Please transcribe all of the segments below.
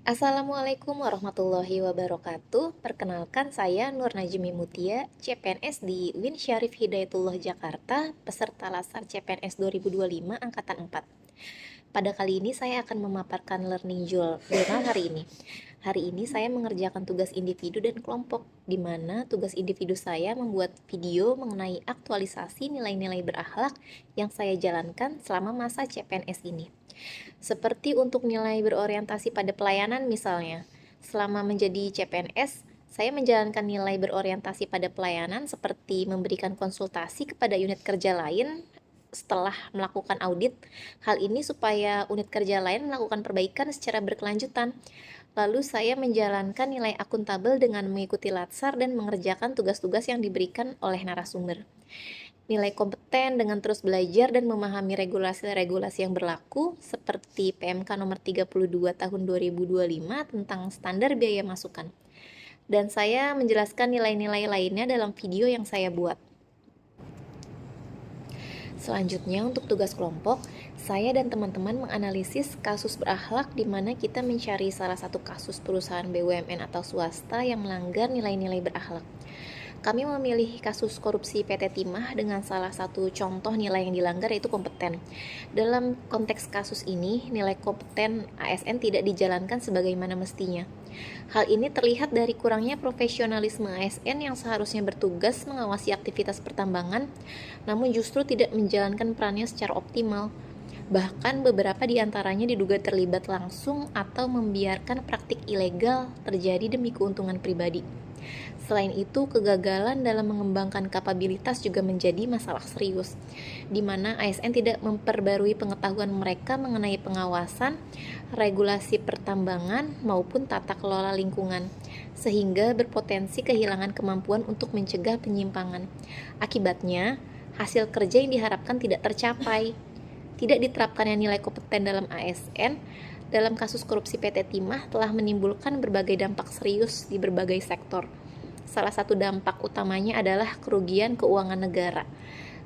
Assalamualaikum warahmatullahi wabarakatuh. Perkenalkan saya Nur Najmi Mutia, CPNS di UIN Syarif Hidayatullah Jakarta, peserta Lasar CPNS 2025 Angkatan 4. Pada kali ini saya akan memaparkan learning journal hari ini. Hari ini saya mengerjakan tugas individu dan kelompok, di mana tugas individu saya membuat video mengenai aktualisasi nilai-nilai berakhlak yang saya jalankan selama masa CPNS ini. Seperti untuk nilai berorientasi pada pelayanan misalnya. Selama menjadi CPNS, saya menjalankan nilai berorientasi pada pelayanan seperti memberikan konsultasi kepada unit kerja lain setelah melakukan audit. Hal ini supaya unit kerja lain melakukan perbaikan secara berkelanjutan. Lalu saya menjalankan nilai akuntabel dengan mengikuti latsar dan mengerjakan tugas-tugas yang diberikan oleh narasumber. Nilai kompeten dengan terus belajar dan memahami regulasi-regulasi yang berlaku seperti PMK nomor 32 tahun 2025 tentang standar biaya masukan. Dan saya menjelaskan nilai-nilai lainnya dalam video yang saya buat. Selanjutnya untuk tugas kelompok, saya dan teman-teman menganalisis kasus berakhlak di mana kita mencari salah satu kasus perusahaan BUMN atau swasta yang melanggar nilai-nilai berakhlak. Kami memilih kasus korupsi PT Timah dengan salah satu contoh nilai yang dilanggar yaitu kompeten. Dalam konteks kasus ini, nilai kompeten ASN tidak dijalankan sebagaimana mestinya. Hal ini terlihat dari kurangnya profesionalisme ASN yang seharusnya bertugas mengawasi aktivitas pertambangan, namun justru tidak menjalankan perannya secara optimal. Bahkan beberapa di antaranya diduga terlibat langsung atau membiarkan praktik ilegal terjadi demi keuntungan pribadi. Selain itu, kegagalan dalam mengembangkan kapabilitas juga menjadi masalah serius, di mana ASN tidak memperbarui pengetahuan mereka mengenai pengawasan, regulasi pertambangan, maupun tata kelola lingkungan, sehingga berpotensi kehilangan kemampuan untuk mencegah penyimpangan. Akibatnya, hasil kerja yang diharapkan tidak tercapai. Tidak diterapkannya nilai kompeten dalam ASN dalam kasus korupsi PT Timah telah menimbulkan berbagai dampak serius di berbagai sektor. Salah satu dampak utamanya adalah kerugian keuangan negara.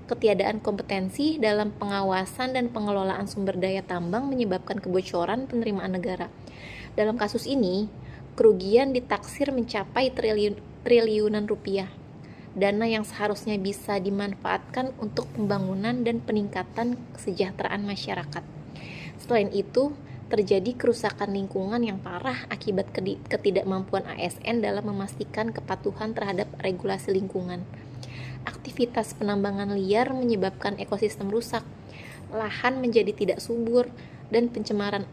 Ketiadaan kompetensi dalam pengawasan dan pengelolaan sumber daya tambang menyebabkan kebocoran penerimaan negara. Dalam kasus ini, kerugian ditaksir mencapai triliunan rupiah. Dana yang seharusnya bisa dimanfaatkan untuk pembangunan dan peningkatan kesejahteraan masyarakat. Selain itu, terjadi kerusakan lingkungan yang parah akibat ketidakmampuan ASN dalam memastikan kepatuhan terhadap regulasi lingkungan. Aktivitas penambangan liar menyebabkan ekosistem rusak, lahan menjadi tidak subur, dan pencemaran